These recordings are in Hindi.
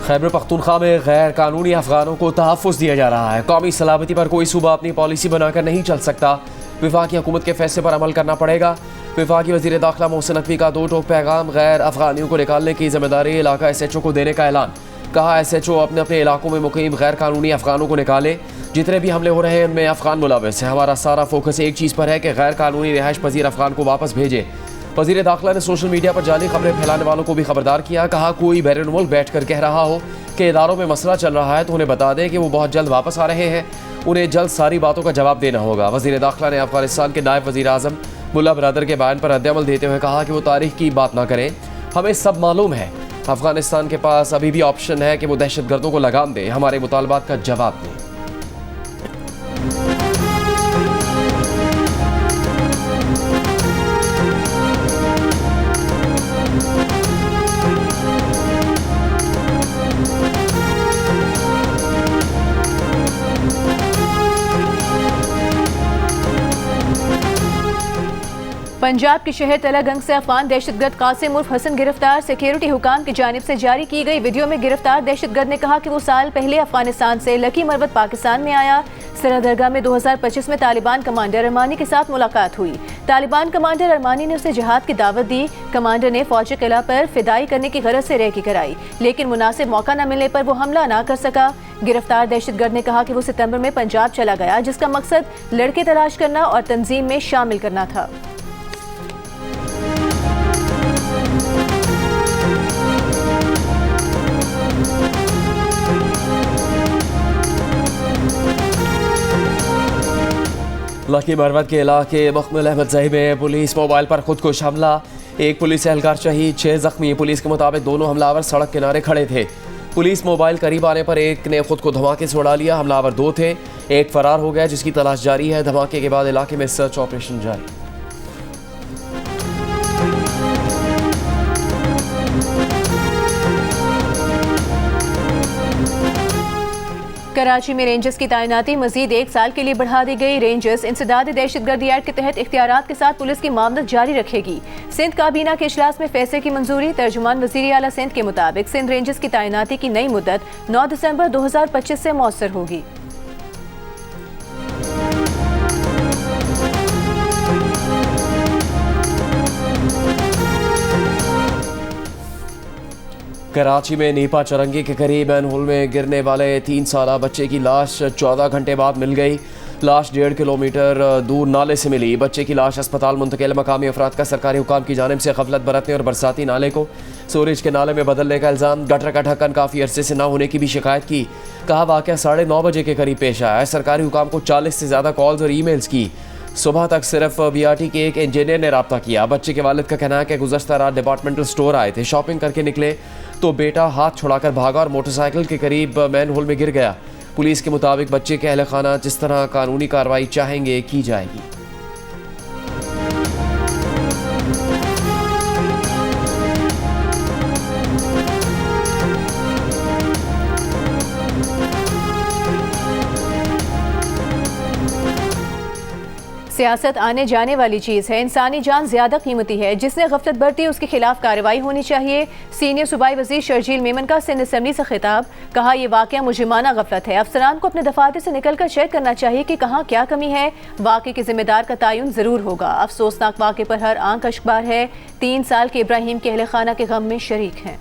खैबर पख्तूनख्वा में गैर कानूनी अफगानों को तहफ़्फ़ुज़ दिया जा रहा है। कौमी सलामती पर कोई सूबा अपनी पॉलिसी बनाकर नहीं चल सकता। वफाकी हुकूमत के फैसले पर अमल करना पड़ेगा। वफाकी वज़ीर दाखिला मोहसिन नकवी का दो टोक पैगाम। गैर अफगानियों को निकालने की जिम्मेदारी इलाका SHO को देने का ऐलान। कहा SHO अपने अपने इलाकों में मुकीम गैर कानूनी अफगानों को निकाले। जितने भी हमले हो रहे हैं उनमें अफगान मुलविस है। हमारा सारा फोकस एक चीज़ पर है कि गैर कानूनी रिहाइश पजीर अफगान को वापस भेजे। वज़ीर दाखिला ने सोशल मीडिया पर जाली खबरें फैलाने वालों को भी खबरदार किया। कहा कोई बैरून मुल्क बैठ कर कह रहा हो कि इदारों में मसला चल रहा है तो उन्हें बता दें कि वो बहुत जल्द वापस आ रहे हैं। उन्हें जल्द सारी बातों का जवाब देना होगा। वज़ीर दाखिला ने अफगानिस्तान के नायब वज़ीर आज़म मुल्ला बरदर के बयान पर रद्द-ए-अमल देते हुए कहा कि वो तारीख की बात ना करें। हमें सब मालूम है अफगानिस्तान के पास अभी भी ऑप्शन है कि वो दहशतगर्दों को लगाम दे, हमारे मुतालबात का जवाब दें। पंजाब के शहर तलागंग से अफगान दहशतगर्द कासिम उर्फ हसन गिरफ्तार। सिक्योरिटी हुकाम की जानिब से जारी की गई वीडियो में गिरफ्तार दहशतगर्द ने कहा कि वो साल पहले अफगानिस्तान से लकी मरवत पाकिस्तान में आया। सरदरगाह में 2025 में तालिबान कमांडर अरमानी के साथ मुलाकात हुई। तालिबान कमांडर अरमानी ने उसे जिहाद की दावत दी। कमांडर ने फौजी किला पर फिदाई करने की गरज से रेकी कराई, लेकिन मुनासिब मौका न मिलने पर वो हमला न कर सका। गिरफ्तार दहशतगर्द ने कहा कि वो सितंबर में पंजाब चला गया, जिसका मकसद लड़के तलाश करना और तंजीम में शामिल करना था। लकी मरवत के इलाके मुकमिल अहमद ज़ही में पुलिस मोबाइल पर खुदकुश हमला। एक पुलिस एहलकार शहीद, 6 जख्मी। पुलिस के मुताबिक दोनों हमलावर सड़क किनारे खड़े थे। पुलिस मोबाइल करीब आने पर एक ने खुद को धमाके से उड़ा लिया। हमलावर 2 थे, एक फरार हो गया जिसकी तलाश जारी है। धमाके के बाद इलाके में सर्च ऑपरेशन जारी। कराची में रेंजर्स की तैनाती मजीद 1 साल के लिए बढ़ा दी गई। रेंजर्स इंसदाद दहशतगर्दी एक्ट के तहत इख्तियारात के साथ पुलिस की मामलत जारी रखेगी। सिंध काबीना के इजलास में फैसले की मंजूरी। तर्जुमान वज़ीर आला सिंध के मुताबिक सिंध रेंजर्स की तैनाती की नई मुद्दत 9 दिसंबर 2025 से मौसर होगी। कराची में नीपा चरंगी के करीब मैनहोल में गिरने वाले 3 साला बच्चे की लाश 14 घंटे बाद मिल गई। लाश 1.5 किलोमीटर दूर नाले से मिली। बच्चे की लाश अस्पताल मुंतकिल। मकामी अफराद का सरकारी हुकाम की जानिब से गफलत बरतने और बरसाती नाले को सूरज के नाले में बदलने का इल्ज़ाम। गटर का ढक्कन काफ़ी अरसे से न होने की भी शिकायत की। कहा वाक़या 9:30 बजे के करीब पेश आया। सरकारी हुकाम को 40 से ज़्यादा कॉल्स और ईमेल्स की। सुबह तक सिर्फ BRT के एक इंजीनियर ने रब्ता किया। बच्चे के वालिद का कहना है कि गुज़श्ता रात डिपार्टमेंटल स्टोर आए थे, शॉपिंग करके निकले तो बेटा हाथ छुड़ाकर भागा और मोटरसाइकिल के करीब मैनहोल में गिर गया। पुलिस के मुताबिक बच्चे के अहल खाना जिस तरह कानूनी कार्रवाई चाहेंगे की जाएगी। सियासत आने जाने वाली चीज़ है। इंसानी जान ज़्यादा कीमती है। जिसने गफलत बरती उसके खिलाफ कार्रवाई होनी चाहिए। सीनियर सूबाई वज़ीर शर्जील मेमन का सिंध असम्बली से खिताब। कहा यह वाक़या मुजरिमाना गफलत है। अफसरान को अपने दफातर से निकल कर चेक करना चाहिए कि कहाँ क्या कमी है। वाक़े के जिम्मेदार का तयन ज़रूर होगा। अफसोसनाक वाक़े पर हर आंख अश्कबार है। 3 साल के इब्राहिम के अहले खाना के गम में शरीक हैं।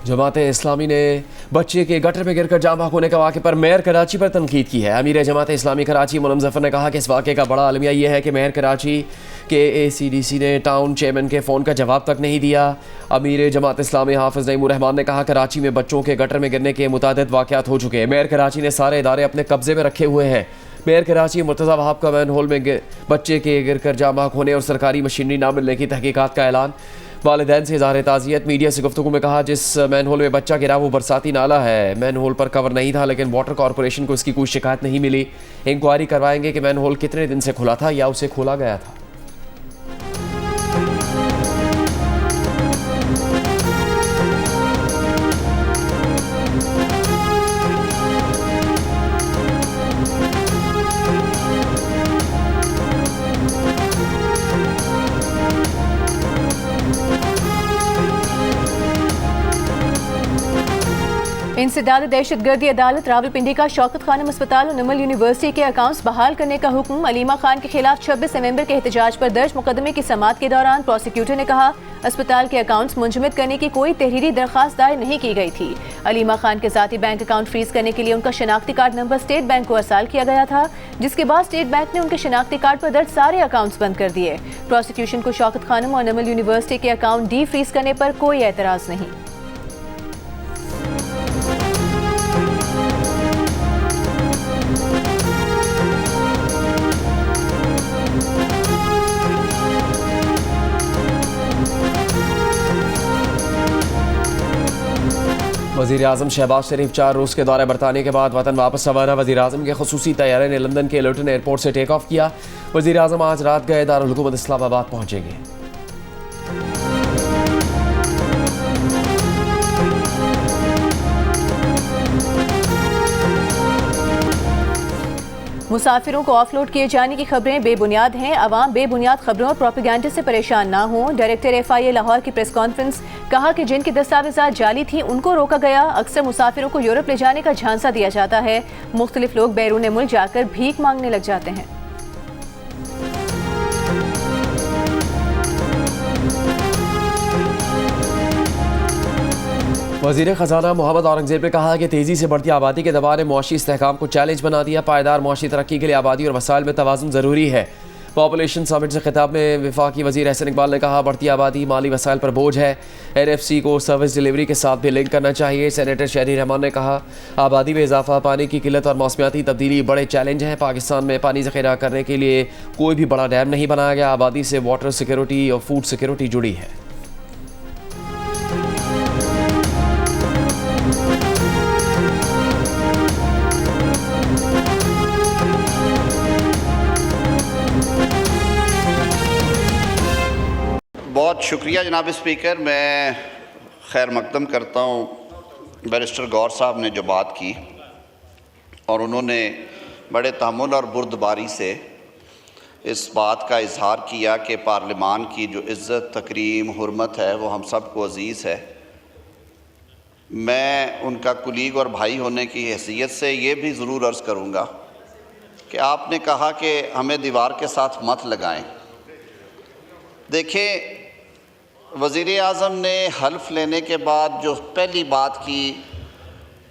जमात इस्लामी ने बच्चे के गटर में गिरकर जाम होने के वाक़े पर मेयर कराची पर तनकीद की है। अमीर जमात इस्लामी कराची मुनम ज़फ़र ने कहा कि इस वाक़े का बड़ा अलमिया यह है कि मेयर कराची के ACDC ने टाउन चेयरमैन के फ़ोन का जवाब तक नहीं दिया। अमीर जमात इस्लामी हाफिज़ नईमुर रहमान ने कहा कराची में बच्चों के गटर में गिरने के मुतादिद वाक़यात हो चुके हैं। मेयर कराची ने सारे इदारे अपने कब्ज़े में रखे हुए हैं। मेयर कराची मुर्तज़ा वहाब का मैनहोल में बच्चे के गिरकर जाम होने और सरकारी मशीनरी ना मिलने की तहकीकात का ऐलान। वालिदैन से इज़हार ताज़ियत। मीडिया से गुफ्तगू में कहा जिस मैनहोल में बच्चा गिरा वो बरसाती नाला है। मैनहोल पर कवर नहीं था, लेकिन वाटर कॉरपोरेशन को इसकी कोई शिकायत नहीं मिली। इंक्वायरी करवाएंगे कि मैनहोल कितने दिन से खुला था या उसे खोला गया था। इंसदाद दहशतगर्दी अदालत रावलपिंडी का शौकत खानम अस्पताल और नमल यूनिवर्सिटी के अकाउंट्स बहाल करने का हुक्म। अलीमा खान के खिलाफ 26 नवंबर के एहतजाज पर दर्ज मुकदमे की समाअत के दौरान प्रोसिक्यूटर ने कहा अस्पताल के अकाउंट्स मुंजमद करने की कोई तहरीरी दरखास्त दायर नहीं की गई थी। अलीमा खान के ज़ाती बैंक अकाउंट फ्रीज करने के लिए उनका शनाख्ती कार्ड नंबर स्टेट बैंक को अरसाल किया गया था, जिसके बाद स्टेट बैंक ने उनके शनाख्ती कार्ड पर दर्ज सारे अकाउंट्स बंद कर दिए। प्रोसिक्यूशन को शौकत खानम और नमल यूनिवर्सिटी के अकाउंट डी फ्रीज करने पर कोई एतराज नहीं। वज़ीर-ए-आज़म शहबाज शरीफ 4 रोज़ के दौरे बरतानिया के बाद वतन वापस रवाना। वज़ीर-ए-आज़म के ख़ुसूसी तैयारे ने लंदन के लुटन एयरपोर्ट से टेक ऑफ किया। वज़ीर-ए-आज़म आज रात गए दारुल हुकूमत इस्लामाबाद पहुँचेंगे। मुसाफिरों को ऑफलोड किए जाने की खबरें बेबुनियाद हैं। अवाम बेबुनियाद खबरों और प्रोपेगेंडा से परेशान ना हों। डायरेक्टर FIA लाहौर की प्रेस कॉन्फ्रेंस। कहा कि जिनकी दस्तावेज़ात जाली थी उनको रोका गया। अक्सर मुसाफिरों को यूरोप ले जाने का झांसा दिया जाता है। मुख्तलिफ लोग बैरून मुल्क जाकर भीख मांगने लग जाते हैं। वज़ीर ख़जाना मोहम्मद औरंगज़ेब ने कहा कि तेज़ी से बढ़ती आबादी के दबाव ने मुआशी इस्तेहकाम को चैलेंज बना दिया। पायदार मुआशी तरक्की के लिए आबादी और वसाइल में तवाज़ुन ज़रूरी है। पॉपुलेशन समिट से खिताब में वफाकी वज़ीर एहसन इकबाल ने कहा बढ़ती आबादी माली वसाइल पर बोझ है। NFC को सर्विस डिलीवरी के साथ भी लिंक करना चाहिए। सेनेटर शहरी रहमान ने कहा आबादी में इजाफा, पानी की किल्लत और मौसमियाती तब्दीली बड़े चैलेंज हैं। पाकिस्तान में पानी ज़ख़ीरा करने के लिए कोई भी बड़ा डैम नहीं बनाया गया। आबादी से वाटर सिक्योरिटी और फूड सिक्योरिटी जुड़ी है। बहुत शुक्रिया जनाब स्पीकर। मैं खैर मकदम करता हूँ बैरिस्टर गौर साहब ने जो बात की और उन्होंने बड़े तहम्मुल और बुर्दबारी से इस बात का इजहार किया कि पार्लिमान की जो इज़्ज़त, तकरीम, हुर्मत है वो हम सब को अज़ीज़ है। मैं उनका कुलीग और भाई होने की हैसियत से ये भी ज़रूर अर्ज़ करूँगा कि आपने कहा कि हमें दीवार के साथ मत लगाएं। देखें, वज़ीर-ए-आज़म ने हल्फ लेने के बाद जो पहली बात की,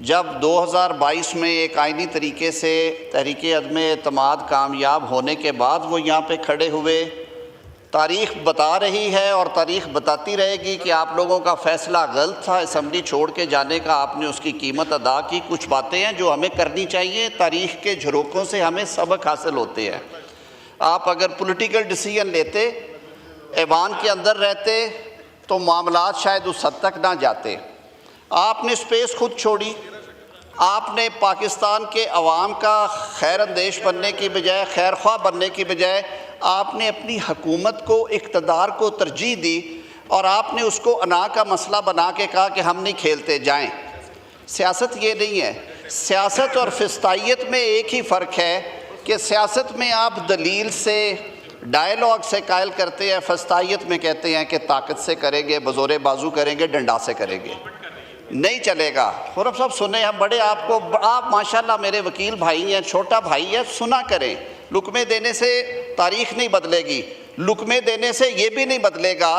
जब 2022 में एक आइनी तरीके से तहरीक अदम एतमाद कामयाब होने के बाद वो यहाँ पे खड़े हुए, तारीख़ बता रही है और तारीख़ बताती रहेगी कि आप लोगों का फ़ैसला गलत था, असम्बली छोड़ के जाने का, आपने उसकी कीमत अदा की। कुछ बातें हैं जो हमें करनी चाहिए, तारीख़ के झरोकों से हमें सबक हासिल होते हैं। आप अगर पॉलिटिकल डिसीजन लेते, ऐवान के अंदर रहते, तो मामलात शायद उस हद तक ना जाते। आपने स्पेस खुद छोड़ी। आपने पाकिस्तान के अवाम का खैर अंदेश बनने की बजाय, खैर ख्वाह बनने की बजाय, आपने अपनी हुकूमत को, इक़्तिदार को तरजीह दी और आपने उसको अना का मसला बना के कहा कि हम नहीं खेलते, जाएं। सियासत ये नहीं है। सियासत और फिस्तायत में एक ही फ़र्क है कि सियासत में आप दलील से, डायलॉग से कायल करते हैं, फस्तायत में कहते हैं कि ताकत से करेंगे, बज़ोरे बाजू करेंगे, डंडा से करेंगे। नहीं चलेगा। खुरब साहब सुने, हम बड़े आपको, आप माशाल्लाह मेरे वकील भाई हैं, छोटा भाई है, सुना करें। लुकमे देने से तारीख़ नहीं बदलेगी। लुकमे देने से ये भी नहीं बदलेगा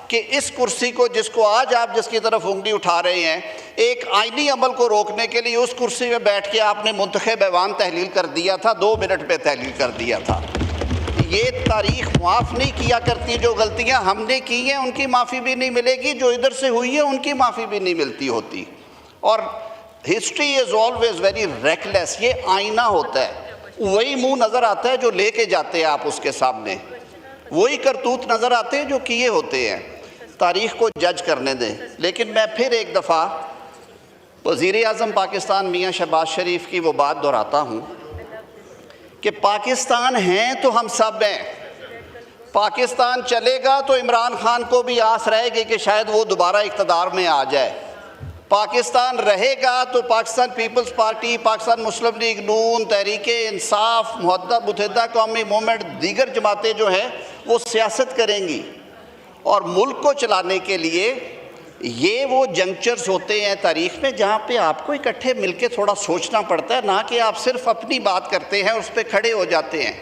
कि इस कुर्सी को, जिसको आज आप जिसकी तरफ उंगली उठा रहे हैं, एक आइनी अमल को रोकने के लिए उस कुर्सी में बैठ के आपने मुंतखब ऐवान तहलील कर दिया था, 2 मिनट पे तहलील कर दिया था। ये तारीख़ माफ़ नहीं किया करती। जो गलतियां हमने की हैं उनकी माफ़ी भी नहीं मिलेगी, जो इधर से हुई है उनकी माफ़ी भी नहीं मिलती होती। और history is always very reckless. ये आईना होता है, वही मुंह नज़र आता है जो लेके जाते हैं आप उसके सामने, वही करतूत नज़र आते हैं जो किए होते हैं। तारीख़ को जज करने दें। लेकिन मैं फिर एक दफ़ा वज़ीर-ए-आज़म पाकिस्तान मियाँ शहबाज शरीफ की वो बात दोहराता हूँ कि पाकिस्तान हैं तो हम सब हैं। पाकिस्तान चलेगा तो इमरान खान को भी आस रहेगी कि शायद वो दोबारा इक़्तिदार में आ जाए। पाकिस्तान रहेगा तो पाकिस्तान पीपल्स पार्टी, पाकिस्तान मुस्लिम लीग नून, तहरीक इंसाफ, मुत्तहिदा कौमी मूवमेंट, दीगर जमातें जो हैं वो सियासत करेंगी और मुल्क को चलाने के लिए ये वो जंक्चर्स होते हैं तारीख में जहाँ पे आपको इकट्ठे मिलके थोड़ा सोचना पड़ता है, ना कि आप सिर्फ अपनी बात करते हैं, उस पर खड़े हो जाते हैं।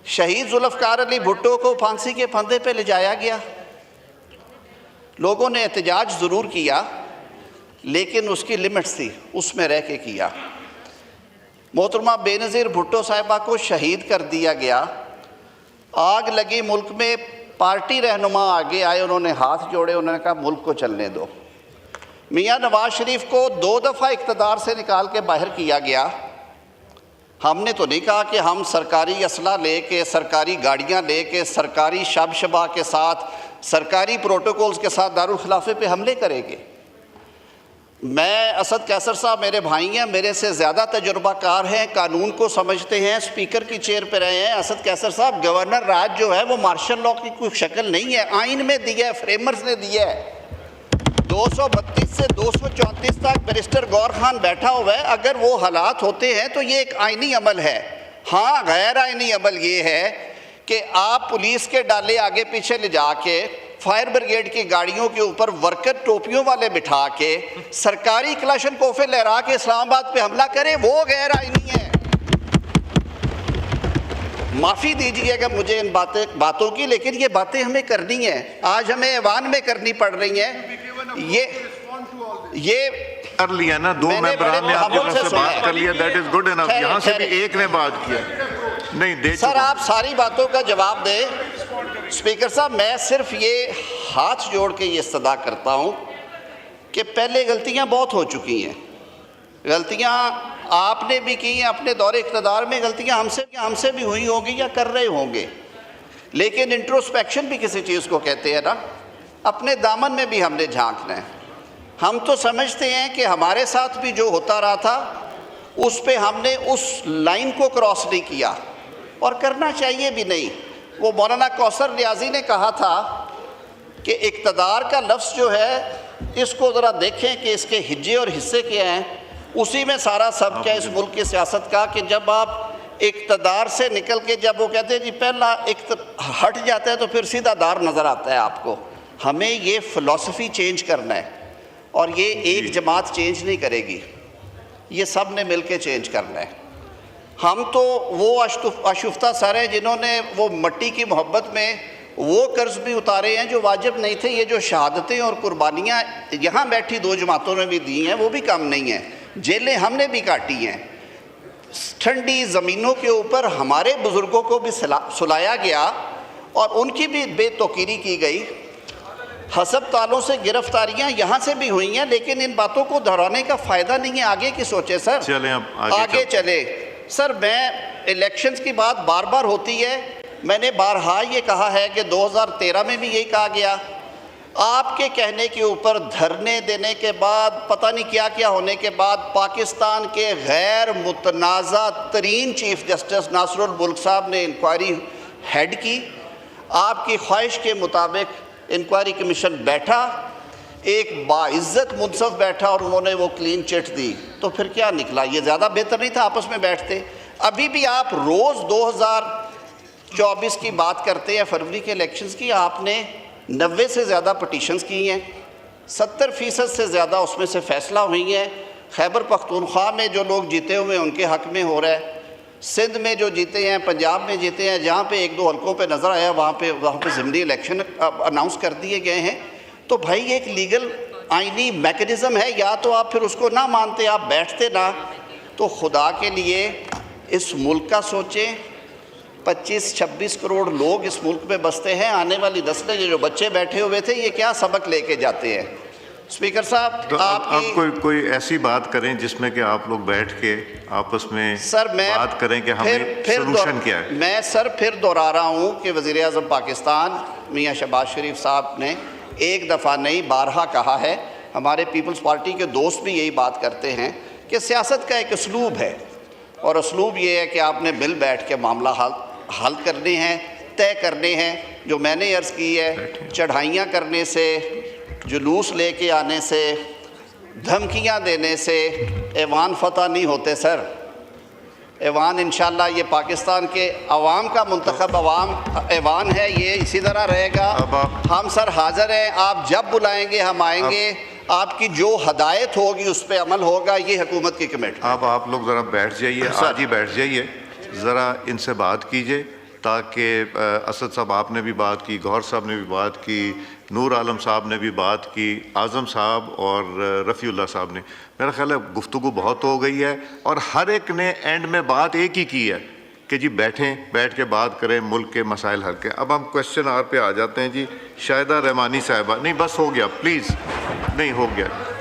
शहीद जुल्फ़िकार अली भुट्टो को फांसी के फंदे पे ले जाया गया, लोगों ने एहतजाज ज़रूर किया लेकिन उसकी लिमिट्स थी, उसमें रह के किया। मोहतरमा बेनज़ीर भुट्टो साहिबा को शहीद कर दिया गया। आग लगी मुल्क में, पार्टी रहनुमा आगे आए, उन्होंने हाथ जोड़े, उन्होंने कहा मुल्क को चलने दो। मियां नवाज शरीफ को 2 दफ़ा इक़्तिदार से निकाल के बाहर किया गया। हमने तो नहीं कहा कि हम सरकारी असला लेके, सरकारी गाड़ियां लेके, सरकारी शब-शबा के साथ, सरकारी प्रोटोकॉल्स के साथ दारुल खिलाफे पे हमले करेंगे। मैं, असद कैसर साहब मेरे भाई हैं, मेरे से ज़्यादा तजुर्बाकार हैं, कानून को समझते हैं, स्पीकर की चेयर पे रहे हैं। असद कैसर साहब, गवर्नर राज जो है वो मार्शल लॉ की कोई शक्ल नहीं है, आइन में दिया है, फ्रेमर्स ने दिया है। 232 से 234 तक बैरिस्टर गौर खान बैठा हुआ है। अगर वो हालात होते हैं तो ये एक आइनी अमल है। हाँ, गैर आइनी अमल ये है कि आप पुलिस के डाले आगे पीछे ले जाके, फायर ब्रिगेड की गाड़ियों के ऊपर वर्कर टोपियों वाले बिठा के, सरकारी क्लाशन कोफे लहरा के इस्लामाबाद पे हमला करें, वो गैर आइनी है। माफ़ी दीजिएगा मुझे इन बातों की, लेकिन ये बातें हमें करनी है, आज हमें ऐवान में करनी पड़ रही हैं। ये कर लिया ना, 2 मेंबरान ने आपके तरफ से बात कर लिया, दैट इज गुड इनफ। यहाँ से भी एक ने बात किया नहीं दे। सर, आप सारी बातों का जवाब दें। स्पीकर साहब, मैं सिर्फ ये हाथ जोड़ के ये इस्तदा करता हूँ कि पहले गलतियाँ बहुत हो चुकी हैं, गलतियाँ आपने भी की हैं, अपने दौरे इक़्तिदार में गलतियाँ हमसे भी हुई होगी या कर रहे होंगे, लेकिन इंट्रोस्पेक्शन भी किसी चीज़ को कहते हैं ना, अपने दामन में भी हमने झांकना है। हम तो समझते हैं कि हमारे साथ भी जो होता रहा था उस पे हमने उस लाइन को क्रॉस नहीं किया और करना चाहिए भी नहीं। वो मौलाना कौसर नियाज़ी ने कहा था कि इक़्तिदार का लफ्ज़ जो है, इसको ज़रा देखें कि इसके हिज्जे और हिस्से क्या हैं, उसी में सारा सब क्या इस मुल्क की सियासत का, कि जब आप इक़्तिदार से निकल के जब वो कहते हैं जी पहला हट जाता है तो फिर सीधा दार नज़र आता है आपको। हमें ये फ़िलॉसफी चेंज करना है और ये एक जमात चेंज नहीं करेगी, ये सब ने मिल के चेंज करना है। हम तो वो आशुफ्ता सर हैं जिन्होंने वो मट्टी की मोहब्बत में वो कर्ज भी उतारे हैं जो वाजिब नहीं थे। ये जो शहादतें और कुर्बानियाँ यहाँ बैठी 2 जमातों ने भी दी हैं वो भी कम नहीं हैं, जेलें हमने भी काटी हैं, ठंडी ज़मीनों के ऊपर हमारे बुज़ुर्गों को भी सुलाया गया और उनकी भी बेतौकीरी की गई। हस्पतालों से गिरफ्तारियां यहाँ से भी हुई हैं, लेकिन इन बातों को दोहराने का फ़ायदा नहीं है। आगे की सोचे सर, चलें अब आगे चले। सर, मैं इलेक्शंस की बात बार बार होती है, मैंने बारहा ये कहा है कि 2013 में भी यही कहा गया। आपके कहने के ऊपर धरने देने के बाद, पता नहीं क्या क्या होने के बाद, पाकिस्तान के गैर मुतनाज़ा तरीन चीफ जस्टिस नासरुल मुल्क साहब ने इंक्वायरी हेड की। आपकी ख्वाहिश के मुताबिक इंक्वायरी कमीशन बैठा, एक बाइज़्ज़त मुनसफ़ बैठा और उन्होंने वो क्लीन चिट दी। तो फिर क्या निकला? ये ज़्यादा बेहतर नहीं था आपस में बैठते? अभी भी आप रोज़ 2024 की बात करते हैं, फरवरी के इलेक्शंस की। आपने 90 से ज़्यादा पटिशन्स की हैं, 70% से ज़्यादा उसमें से फ़ैसला हुई हैं। खैबर पख्तूनख्वा में जो लोग जीते हुए उनके हक़ में हो रहा है, सिंध में जो जीते हैं, पंजाब में जीते हैं, जहाँ पे 1-2 हल्कों पे नज़र आया वहाँ पे ज़िमनी इलेक्शन अनाउंस कर दिए गए हैं। तो भाई एक लीगल आइनी मैकेनिज़्म है, या तो आप फिर उसको ना मानते, आप बैठते ना। तो खुदा के लिए इस मुल्क का सोचें। 25-26 करोड़ लोग इस मुल्क में बसते हैं, आने वाली नस्लें, जो बच्चे बैठे हुए थे, ये क्या सबक लेके जाते हैं? स्पीकर साहब, तो आप कोई ऐसी बात करें जिसमें कि आप लोग बैठ के आपस में बात करें कि हमें सलूशन क्या है। मैं सर फिर दोहरा रहा हूँ कि वज़ीर आज़म पाकिस्तान मियाँ शहबाज शरीफ साहब ने एक दफ़ा नहीं बारहा कहा है, हमारे पीपल्स पार्टी के दोस्त भी यही बात करते हैं कि सियासत का एक उसलूब है, और उसलूब ये है कि आपने मिल बैठ के मामला हल करने हैं, तय करने हैं। जो मैंने अर्ज़ की है, चढ़ाइयाँ करने से, जुलूस लेके आने से, धमकियाँ देने से ऐवान फतह नहीं होते सर। ऐवान इंशाल्लाह ये पाकिस्तान के अवाम का मुंतखब ऐवान है, ये इसी तरह रहेगा। हम सर हाज़िर हैं, आप जब बुलाएंगे हम आएंगे, आपकी जो हदायत होगी उस पर अमल होगा। ये हुकूमत की कमेटी। अब आप लोग ज़रा बैठ जाइए, आज ही बैठ जाइए, ज़रा इनसे बात कीजिए ताकि असद साहब आपने भी बात की, गौहर साहब ने भी बात की, नूर आलम साहब ने भी बात की, आज़म साहब और रफ़ीउल्लाह साहब ने, मेरा ख्याल है गुफ्तगू बहुत हो गई है और हर एक ने एंड में बात एक ही की है कि जी बैठें, बैठ के बात करें, मुल्क के मसाइल हल के। अब हम क्वेश्चन आर पे आ जाते हैं जी। शाहिदा रहमानी साहिबा, नहीं बस हो गया, प्लीज़, नहीं हो गया।